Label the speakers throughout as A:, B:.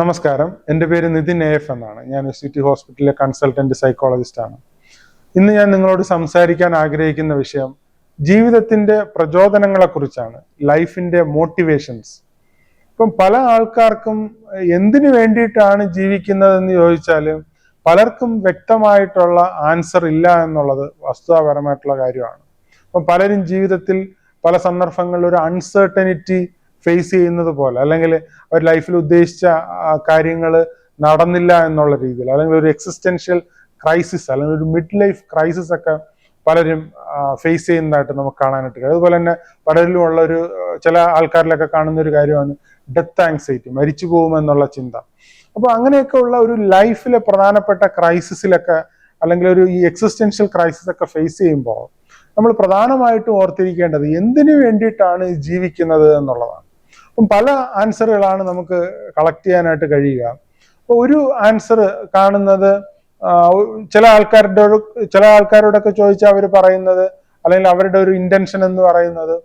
A: നമസ്കാരം, എൻ്റെ പേര് നിതിൻ AF എന്നാണ്. ഞാൻ സിറ്റി ഹോസ്പിറ്റലിലെ കൺസൾട്ടന്റ് സൈക്കോളജിസ്റ്റാണ്. ഇന്ന് ഞാൻ നിങ്ങളോട് സംസാരിക്കാൻ ആഗ്രഹിക്കുന്ന വിഷയം ജീവിതത്തിന്റെ പ്രചോദനങ്ങളെക്കുറിച്ചാണ്, ലൈഫിന്റെ മോട്ടിവേഷൻസ്. ഇപ്പം പല ആൾക്കാർക്കും എന്തിനു വേണ്ടിയിട്ടാണ് ജീവിക്കുന്നതെന്ന് ചോദിച്ചാൽ പലർക്കും വ്യക്തമായിട്ടുള്ള ആൻസർ ഇല്ല എന്നുള്ളത് വസ്തുതാപരമായിട്ടുള്ള കാര്യമാണ്. അപ്പം പലരും ജീവിതത്തിൽ പല സന്ദർഭങ്ങളിൽ ഒരു അൺസർട്ടനിറ്റി ഫേസ് ചെയ്യുന്നത് പോലെ, അല്ലെങ്കിൽ അവർ ലൈഫിൽ ഉദ്ദേശിച്ച കാര്യങ്ങൾ നടന്നില്ല എന്നുള്ള രീതിയിൽ, അല്ലെങ്കിൽ ഒരു എക്സിസ്റ്റൻഷ്യൽ ക്രൈസിസ് അല്ലെങ്കിൽ ഒരു മിഡ് ലൈഫ് ക്രൈസിസ് ഒക്കെ പലരും ഫേസ് ചെയ്യുന്നതായിട്ട് നമുക്ക് കാണാനായിട്ട് കഴിയും. അതുപോലെ തന്നെ പലരിലും ഉള്ള ഒരു ചില ആൾക്കാരിലൊക്കെ കാണുന്ന ഒരു കാര്യമാണ് ഡെത്ത് ആങ്സൈറ്റി, മരിച്ചു പോകുമെന്നുള്ള ചിന്ത. അപ്പൊ അങ്ങനെയൊക്കെ ഉള്ള ഒരു ലൈഫിലെ പ്രധാനപ്പെട്ട ക്രൈസിസിലൊക്കെ, അല്ലെങ്കിൽ ഒരു ഈ എക്സിസ്റ്റൻഷ്യൽ ക്രൈസിസ് ഒക്കെ ഫേസ് ചെയ്യുമ്പോൾ നമ്മൾ പ്രധാനമായിട്ടും ഓർത്തിരിക്കേണ്ടത് എന്തിനു വേണ്ടിയിട്ടാണ് ജീവിക്കുന്നത് എന്നുള്ളതാണ്. അപ്പം പല ആൻസറുകളാണ് നമുക്ക് കളക്ട് ചെയ്യാനായിട്ട് കഴിയുക. അപ്പോൾ ഒരു ആൻസർ കാണുന്നത് ചില ആൾക്കാരോടൊക്കെ ചോദിച്ചാൽ അവർ പറയുന്നത്, അല്ലെങ്കിൽ അവരുടെ ഒരു ഇന്റൻഷൻ എന്ന് പറയുന്നത്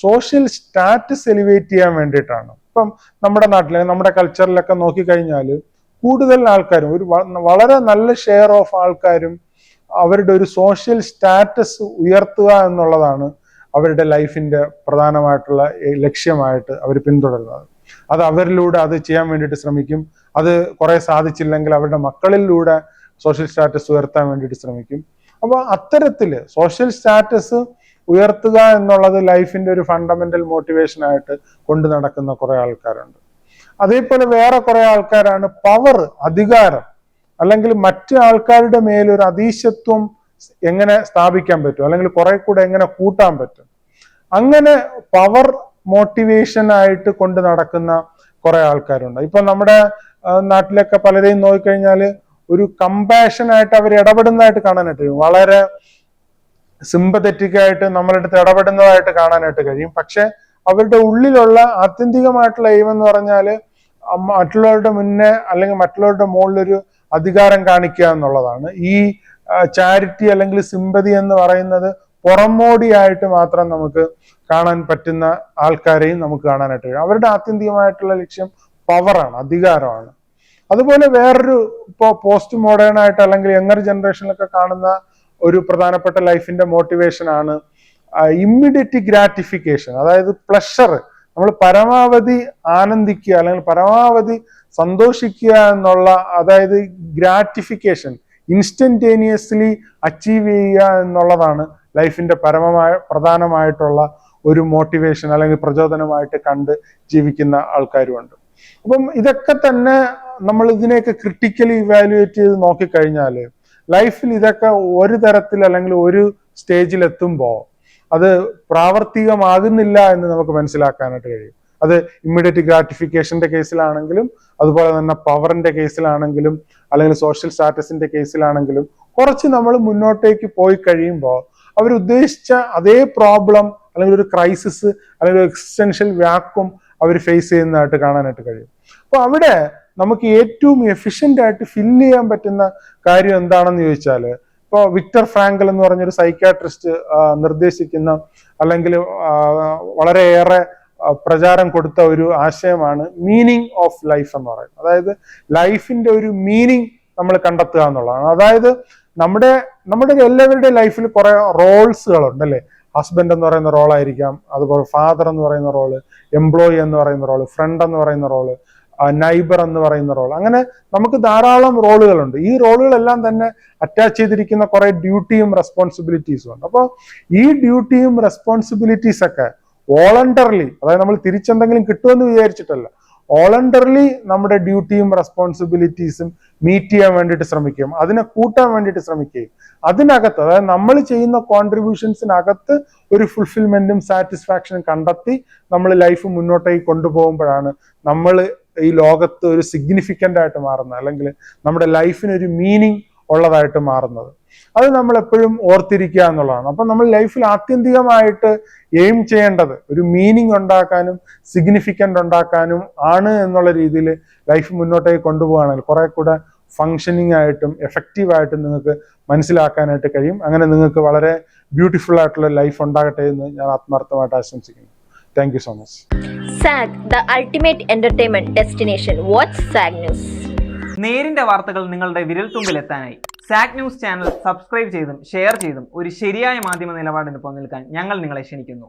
A: സോഷ്യൽ സ്റ്റാറ്റസ് എലിവേറ്റ് ചെയ്യാൻ വേണ്ടിയിട്ടാണ്. ഇപ്പം നമ്മുടെ നാട്ടിൽ, നമ്മുടെ കൾച്ചറിലൊക്കെ നോക്കിക്കഴിഞ്ഞാൽ കൂടുതൽ ആൾക്കാരും, ഒരു വളരെ നല്ല ഷെയർ ഓഫ് ആൾക്കാരും അവരുടെ ഒരു സോഷ്യൽ സ്റ്റാറ്റസ് ഉയർത്തുക എന്നുള്ളതാണ് അവരുടെ ലൈഫിന്റെ പ്രധാനമായിട്ടുള്ള ലക്ഷ്യമായിട്ട് അവർ പിന്തുടരുന്നത്. അത് അവരിലൂടെ അത് ചെയ്യാൻ വേണ്ടിയിട്ട് ശ്രമിക്കും. അത് കുറെ സാധിച്ചില്ലെങ്കിൽ അവരുടെ മക്കളിലൂടെ സോഷ്യൽ സ്റ്റാറ്റസ് ഉയർത്താൻ വേണ്ടിയിട്ട് ശ്രമിക്കും. അപ്പോൾ അത്തരത്തില് സോഷ്യൽ സ്റ്റാറ്റസ് ഉയർത്തുക എന്നുള്ളത് ലൈഫിന്റെ ഒരു ഫണ്ടമെന്റൽ മോട്ടിവേഷൻ ആയിട്ട് കൊണ്ടു നടക്കുന്ന കുറെ ആൾക്കാരുണ്ട്. അതേപോലെ വേറെ കുറെ ആൾക്കാരാണ് പവർ, അധികാരം, അല്ലെങ്കിൽ മറ്റു ആൾക്കാരുടെ മേലൊരു അധീശത്വം എങ്ങനെ സ്ഥാപിക്കാൻ പറ്റും, അല്ലെങ്കിൽ കുറെ കൂടെ എങ്ങനെ കൂട്ടാൻ പറ്റും, അങ്ങനെ പവർ മോട്ടിവേഷൻ ആയിട്ട് കൊണ്ട് നടക്കുന്ന കുറെ ആൾക്കാരുണ്ട്. ഇപ്പൊ നമ്മുടെ നാട്ടിലൊക്കെ പലരെയും നോക്കിക്കഴിഞ്ഞാൽ ഒരു കമ്പാഷൻ ആയിട്ട് അവർ ഇടപെടുന്നതായിട്ട് കാണാനായിട്ട് കഴിയും. വളരെ സിമ്പത്തറ്റിക് ആയിട്ട് നമ്മളുടെ അടുത്ത് ഇടപെടുന്നതായിട്ട് കാണാനായിട്ട് കഴിയും. പക്ഷെ അവരുടെ ഉള്ളിലുള്ള ആത്യന്തികമായിട്ടുള്ള എയിം എന്ന് പറഞ്ഞാൽ മറ്റുള്ളവരുടെ മുന്നേ അല്ലെങ്കിൽ മറ്റുള്ളവരുടെ മുകളിലൊരു അധികാരം കാണിക്കുക എന്നുള്ളതാണ്. ഈ ചാരിറ്റി അല്ലെങ്കിൽ സിമ്പതി എന്ന് പറയുന്നത് പുറമോടിയായിട്ട് മാത്രം നമുക്ക് കാണാൻ പറ്റുന്ന ആൾക്കാരെയും നമുക്ക് കാണാനായിട്ട് കഴിയും. അവരുടെ ആത്യന്തികമായിട്ടുള്ള ലക്ഷ്യം പവറാണ്, അധികാരമാണ്. അതുപോലെ വേറൊരു ഇപ്പോൾ പോസ്റ്റ് മോഡേൺ ആയിട്ട് അല്ലെങ്കിൽ യങ്ങർ ജനറേഷനിലൊക്കെ കാണുന്ന ഒരു പ്രധാനപ്പെട്ട ലൈഫിന്റെ മോട്ടിവേഷൻ ആണ് ഇമ്മീഡിയറ്റ് ഗ്രാറ്റിഫിക്കേഷൻ. അതായത് പ്ലഷർ, നമ്മൾ പരമാവധി ആനന്ദിക്കുക അല്ലെങ്കിൽ പരമാവധി സന്തോഷിക്കുക എന്നുള്ള, അതായത് ഗ്രാറ്റിഫിക്കേഷൻ ഇൻസ്റ്റന്റേനിയസ്ലി അച്ചീവ് ചെയ്യുക എന്നുള്ളതാണ് ലൈഫിന്റെ പ്രധാനമായിട്ടുള്ള ഒരു മോട്ടിവേഷൻ അല്ലെങ്കിൽ പ്രചോദനമായിട്ട് കണ്ട് ജീവിക്കുന്ന ആൾക്കാരുമുണ്ട്. അപ്പം ഇതൊക്കെ തന്നെ നമ്മൾ ഇതിനെയൊക്കെ ക്രിട്ടിക്കലി ഇവാലുവേറ്റ് ചെയ്ത് നോക്കിക്കഴിഞ്ഞാൽ ലൈഫിൽ ഇതൊക്കെ ഒരു തരത്തിൽ അല്ലെങ്കിൽ ഒരു സ്റ്റേജിൽ എത്തുമ്പോൾ അത് പ്രാവർത്തികമാകുന്നില്ല എന്ന് നമുക്ക് മനസ്സിലാക്കാനായിട്ട് കഴിയും. അത് ഇമ്മീഡിയറ്റ് ഗ്രാറ്റിഫിക്കേഷന്റെ കേസിലാണെങ്കിലും, അതുപോലെ തന്നെ പവറിന്റെ കേസിലാണെങ്കിലും, അല്ലെങ്കിൽ സോഷ്യൽ സ്റ്റാറ്റസിന്റെ കേസിലാണെങ്കിലും, കുറച്ച് നമ്മൾ മുന്നോട്ടേക്ക് പോയി കഴിയുമ്പോൾ അവരുദ്ദേശിച്ച അതേ പ്രോബ്ലം അല്ലെങ്കിൽ ഒരു ക്രൈസിസ് അല്ലെങ്കിൽ ഒരു എക്സിസ്റ്റൻഷ്യൽ വാക്വം അവർ ഫേസ് ചെയ്യുന്നതായിട്ട് കാണാനായിട്ട് കഴിയും. അപ്പോൾ അവിടെ നമുക്ക് ഏറ്റവും എഫിഷ്യന്റ് ആയിട്ട് ഫില്ല് ചെയ്യാൻ പറ്റുന്ന കാര്യം എന്താണെന്ന് ചോദിച്ചാൽ, ഇപ്പോൾ വിക്ടർ ഫ്രാങ്കൽ എന്ന് പറഞ്ഞൊരു സൈക്യാട്രിസ്റ്റ് നിർദ്ദേശിക്കുന്ന അല്ലെങ്കിൽ വളരെയേറെ പ്രചാരം കൊടുത്ത ഒരു ആശയമാണ് മീനിങ് ഓഫ് ലൈഫ് എന്ന് പറയുന്നത്. അതായത് ലൈഫിന്റെ ഒരു മീനിങ് നമ്മൾ കണ്ടെത്തുക എന്നുള്ളതാണ്. അതായത് നമ്മുടെ എല്ലാവരുടെയും ലൈഫിൽ കുറെ റോൾസുകളുണ്ട് അല്ലേ. ഹസ്ബൻഡ് എന്ന് പറയുന്ന റോളായിരിക്കാം, അതുപോലെ ഫാദർ എന്ന് പറയുന്ന റോള്, എംപ്ലോയി എന്ന് പറയുന്ന റോള്, ഫ്രണ്ട് എന്ന് പറയുന്ന റോള്, നൈബർ എന്ന് പറയുന്ന റോൾ, അങ്ങനെ നമുക്ക് ധാരാളം റോളുകളുണ്ട്. ഈ റോളുകളെല്ലാം തന്നെ അറ്റാച്ച് ചെയ്തിരിക്കുന്ന കുറെ ഡ്യൂട്ടിയും റെസ്പോൺസിബിലിറ്റീസും ഉണ്ട്. അപ്പോൾ ഈ ഡ്യൂട്ടിയും റെസ്പോൺസിബിലിറ്റീസ് ഒക്കെ വോളണ്ടറിലി, അതായത് നമ്മൾ തിരിച്ചെന്തെങ്കിലും കിട്ടുമെന്ന് വിചാരിച്ചിട്ടല്ല, വോളണ്ടറിലി നമ്മുടെ ഡ്യൂട്ടിയും റെസ്പോൺസിബിലിറ്റീസും മീറ്റ് ചെയ്യാൻ വേണ്ടിയിട്ട് ശ്രമിക്കുകയും അതിനെ കൂട്ടാൻ വേണ്ടിയിട്ട് ശ്രമിക്കുകയും അതിനകത്ത്, അതായത് നമ്മൾ ചെയ്യുന്ന കോൺട്രിബ്യൂഷൻസിനകത്ത് ഒരു ഫുൾഫിൽമെന്റും സാറ്റിസ്ഫാക്ഷനും കണ്ടെത്തി നമ്മൾ ലൈഫ് മുന്നോട്ടേക്ക് കൊണ്ടുപോകുമ്പോഴാണ് നമ്മൾ ഈ ലോകത്ത് ഒരു സിഗ്നിഫിക്കൻ്റ് ആയിട്ട് മാറുന്നത്, അല്ലെങ്കിൽ നമ്മുടെ ലൈഫിന് ഒരു മീനിങ് ഉള്ളതായിട്ട് മാറുന്നത്. അത് നമ്മൾ എപ്പോഴും ഓർത്തിരിക്കുക എന്നുള്ളതാണ്. അപ്പം നമ്മൾ ലൈഫിൽ ആത്യന്തികമായിട്ട് എയിം ചെയ്യേണ്ടത് ഒരു മീനിങ് ഉണ്ടാക്കാനും സിഗ്നിഫിക്കൻ്റ് ഉണ്ടാക്കാനും ആണ് എന്നുള്ള രീതിയിൽ ലൈഫ് മുന്നോട്ടേക്ക് കൊണ്ടുപോകുകയാണെങ്കിൽ കുറെ കൂടെ ഫങ്ഷനിങ് ആയിട്ടും എഫക്റ്റീവായിട്ടും നിങ്ങൾക്ക് മനസ്സിലാക്കാനായിട്ട് കഴിയും. അങ്ങനെ നിങ്ങൾക്ക് വളരെ ബ്യൂട്ടിഫുൾ ആയിട്ടുള്ള ലൈഫ് ഉണ്ടാകട്ടെ എന്ന് ഞാൻ ആത്മാർത്ഥമായിട്ട് ആശംസിക്കുന്നു. Thank you so much.
B: SAG, the ultimate entertainment destination. Watch SAG News.
C: നേരിന്റെ വാർത്തകൾ നിങ്ങളുടെ വിരൽത്തുമ്പിൽ എത്താനായി സാഗ് ന്യൂസ് ചാനൽ സബ്സ്ക്രൈബ് ചെയ്തും ഷെയർ ചെയ്തും ഒരു ശരിയായ മാധ്യമ നിലപാടിന് നിൽക്കാൻ ഞങ്ങൾ നിങ്ങളെ ക്ഷണിക്കുന്നു.